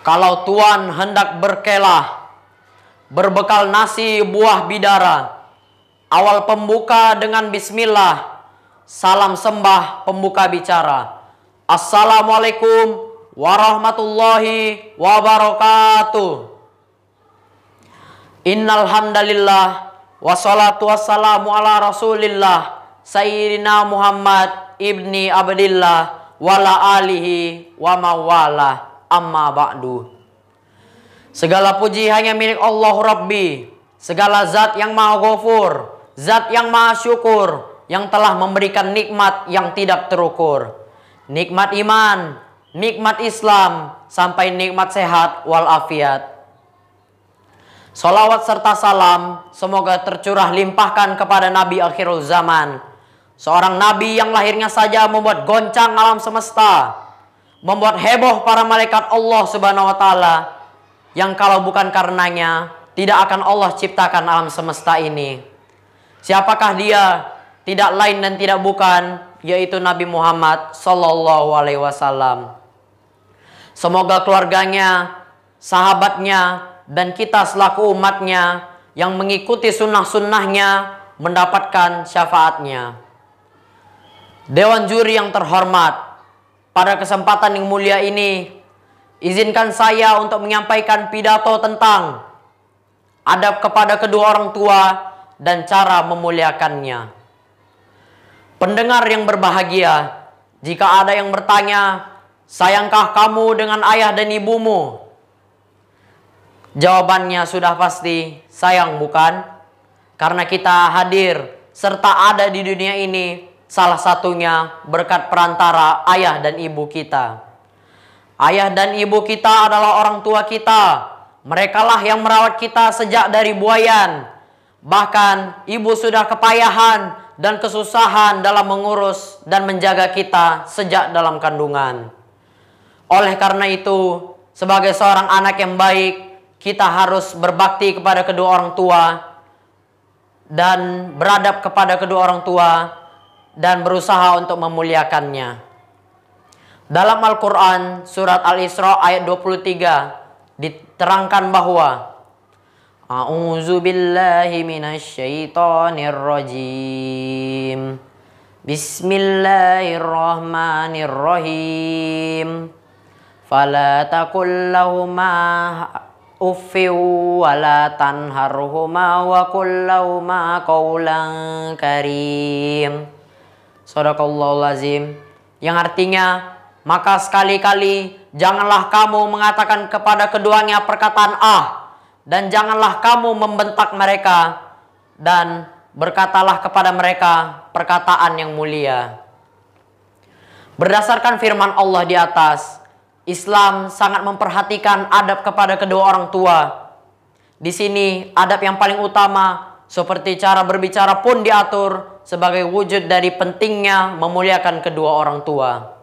Kalau Tuan hendak berkelah, berbekal nasi buah bidara, awal pembuka dengan bismillah, salam sembah pembuka bicara. Assalamualaikum warahmatullahi wabarakatuh. Innal hamdalillah wassalatu wassalamu ala rasulillah sayyidina Muhammad ibni Abdillah wala alihi wa mawala. Amma ba'du. Segala puji hanya milik Allah Rabbi, segala zat yang maha ghafur, zat yang maha syukur, yang telah memberikan nikmat yang tidak terukur. Nikmat iman, nikmat Islam, sampai nikmat sehat walafiat. Salawat serta salam semoga tercurah limpahkan kepada Nabi akhirul zaman, seorang Nabi yang lahirnya saja membuat goncang alam semesta, membuat heboh para malaikat Allah Subhanahu wa taala, yang kalau bukan karenanya tidak akan Allah ciptakan alam semesta ini. Siapakah dia? Tidak lain dan tidak bukan, yaitu Nabi Muhammad sallallahu alaihi wasallam. Semoga keluarganya, sahabatnya, dan kita selaku umatnya yang mengikuti sunnah-sunnahnya mendapatkan syafaatnya. Dewan juri yang terhormat, pada kesempatan yang mulia ini, izinkan saya untuk menyampaikan pidato tentang adab kepada kedua orang tua dan cara memuliakannya. Pendengar yang berbahagia, jika ada yang bertanya, sayangkah kamu dengan ayah dan ibumu? Jawabannya sudah pasti, sayang bukan? Karena kita hadir serta ada di dunia ini, salah satunya berkat perantara ayah dan ibu kita. Ayah dan ibu kita adalah orang tua kita. Merekalah yang merawat kita sejak dari buayan. Bahkan ibu sudah kepayahan dan kesusahan dalam mengurus dan menjaga kita sejak dalam kandungan. Oleh karena itu, sebagai seorang anak yang baik, kita harus berbakti kepada kedua orang tua dan beradab kepada kedua orang tua dan berusaha untuk memuliakannya. Dalam Al-Quran surat Al-Isra ayat 23 diterangkan bahwa A'udzu billahi minasyaitonir rajim. Bismillahirrahmanirrahim. Fala taqul lahumā uffin wa la tanharhumā wa qul lahumā qawlan karim. Shadaqallahul azim, yang artinya, maka sekali-kali janganlah kamu mengatakan kepada keduanya perkataan dan janganlah kamu membentak mereka, dan berkatalah kepada mereka perkataan yang mulia. Berdasarkan firman Allah di atas, Islam sangat memperhatikan adab kepada kedua orang tua. Di sini adab yang paling utama seperti cara berbicara pun diatur sebagai wujud dari pentingnya memuliakan kedua orang tua.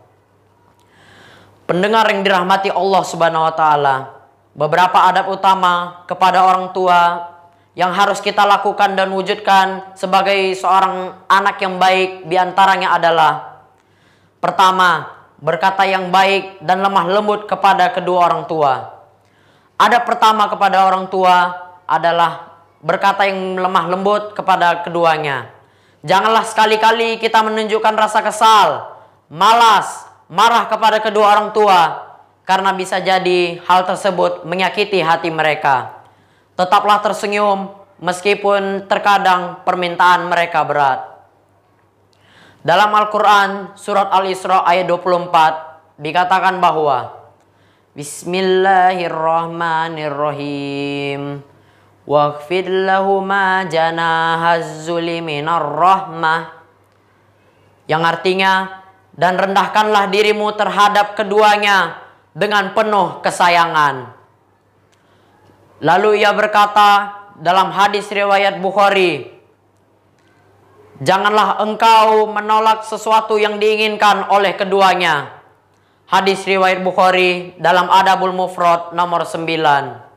Pendengar yang dirahmati Allah Subhanahu wa taala, beberapa adab utama kepada orang tua yang harus kita lakukan dan wujudkan sebagai seorang anak yang baik diantaranya adalah: pertama, berkata yang baik dan lemah lembut kepada kedua orang tua. Adab pertama kepada orang tua adalah berkata yang lemah lembut kepada keduanya. Janganlah sekali-kali kita menunjukkan rasa kesal, malas, marah kepada kedua orang tua, karena bisa jadi hal tersebut menyakiti hati mereka. Tetaplah tersenyum meskipun terkadang permintaan mereka berat. Dalam Al-Quran surat Al-Isra ayat 24 dikatakan bahwa Bismillahirrahmanirrahim. Waghfir lahuma janahaz-zulli minar rahmah, yang artinya, dan rendahkanlah dirimu terhadap keduanya dengan penuh kesayangan. Lalu ia berkata dalam hadis riwayat Bukhari, janganlah engkau menolak sesuatu yang diinginkan oleh keduanya. Hadis riwayat Bukhari dalam Adabul Mufrad nomor 9.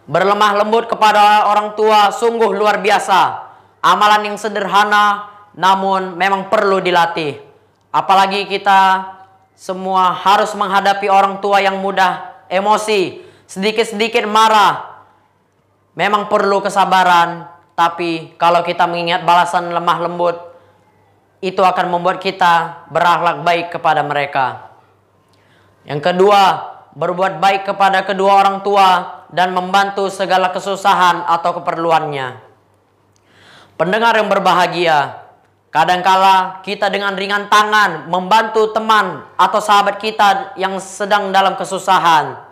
Berlemah lembut kepada orang tua sungguh luar biasa. Amalan yang sederhana namun memang perlu dilatih. Apalagi kita semua harus menghadapi orang tua yang mudah emosi, sedikit-sedikit marah. Memang perlu kesabaran, tapi kalau kita mengingat balasan lemah lembut, itu akan membuat kita berakhlak baik kepada mereka. Yang kedua, berbuat baik kepada kedua orang tua dan membantu segala kesusahan atau keperluannya. Pendengar yang berbahagia, kadangkala kita dengan ringan tangan membantu teman atau sahabat kita yang sedang dalam kesusahan.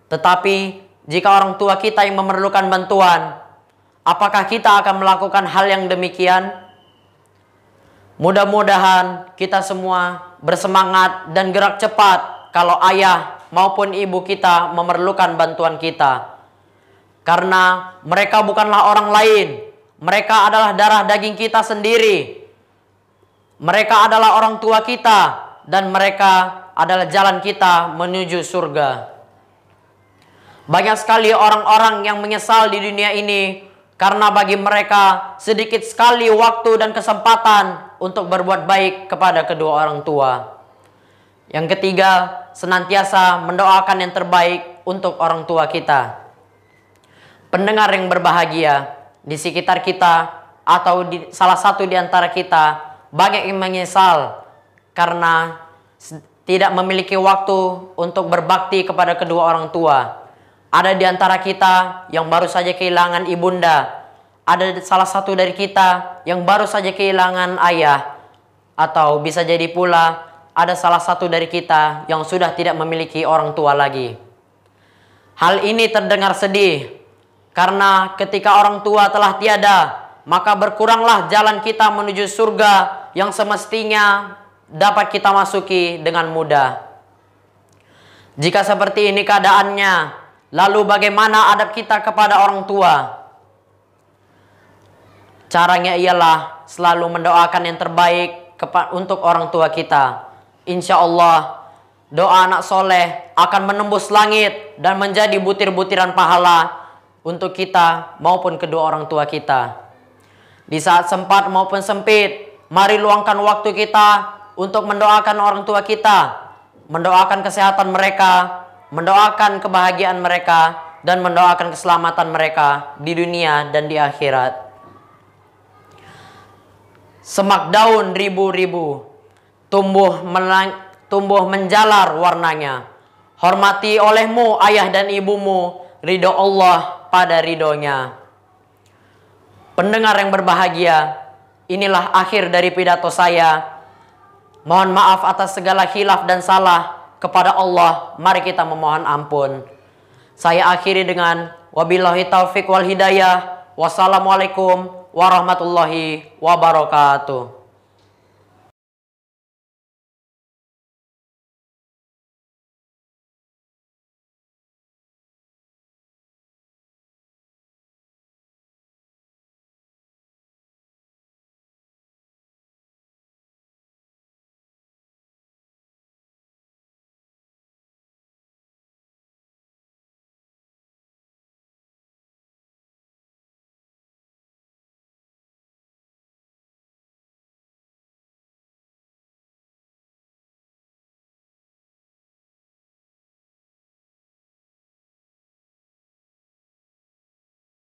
Tetapi jika orang tua kita yang memerlukan bantuan, apakah kita akan melakukan hal yang demikian? Mudah-mudahan kita semua bersemangat dan gerak cepat kalau ayah maupun ibu kita memerlukan bantuan kita. Karena mereka bukanlah orang lain. Mereka adalah darah daging kita sendiri. Mereka adalah orang tua kita. Dan mereka adalah jalan kita menuju surga. Banyak sekali orang-orang yang menyesal di dunia ini karena bagi mereka sedikit sekali waktu dan kesempatan untuk berbuat baik kepada kedua orang tua. Yang ketiga, senantiasa mendoakan yang terbaik untuk orang tua kita. Pendengar yang berbahagia, di sekitar kita atau di salah satu di antara kita banyak yang menyesal karena tidak memiliki waktu untuk berbakti kepada kedua orang tua. Ada di antara kita yang baru saja kehilangan ibunda. Ada salah satu dari kita yang baru saja kehilangan ayah. Atau bisa jadi pula ada salah satu dari kita yang sudah tidak memiliki orang tua lagi. Hal ini terdengar sedih. Karena ketika orang tua telah tiada, maka berkuranglah jalan kita menuju surga yang semestinya dapat kita masuki dengan mudah. Jika seperti ini keadaannya, lalu bagaimana adab kita kepada orang tua? Caranya ialah selalu mendoakan yang terbaik untuk orang tua kita. Insya Allah, doa anak soleh akan menembus langit dan menjadi butir-butiran pahala untuk kita maupun kedua orang tua kita. Di saat sempat maupun sempit, mari luangkan waktu kita untuk mendoakan orang tua kita, mendoakan kesehatan mereka, mendoakan kebahagiaan mereka, dan mendoakan keselamatan mereka di dunia dan di akhirat. Semak daun ribu-ribu, tumbuh menjalar warnanya. Hormati olehmu ayah dan ibumu, ridho Allah pada ridhonya. Pendengar yang berbahagia, inilah akhir dari pidato saya. Mohon maaf atas segala khilaf dan salah. Kepada Allah, mari kita memohon ampun. Saya akhiri dengan wabillahi taufik wal hidayah. Wassalamualaikum warahmatullahi wabarakatuh.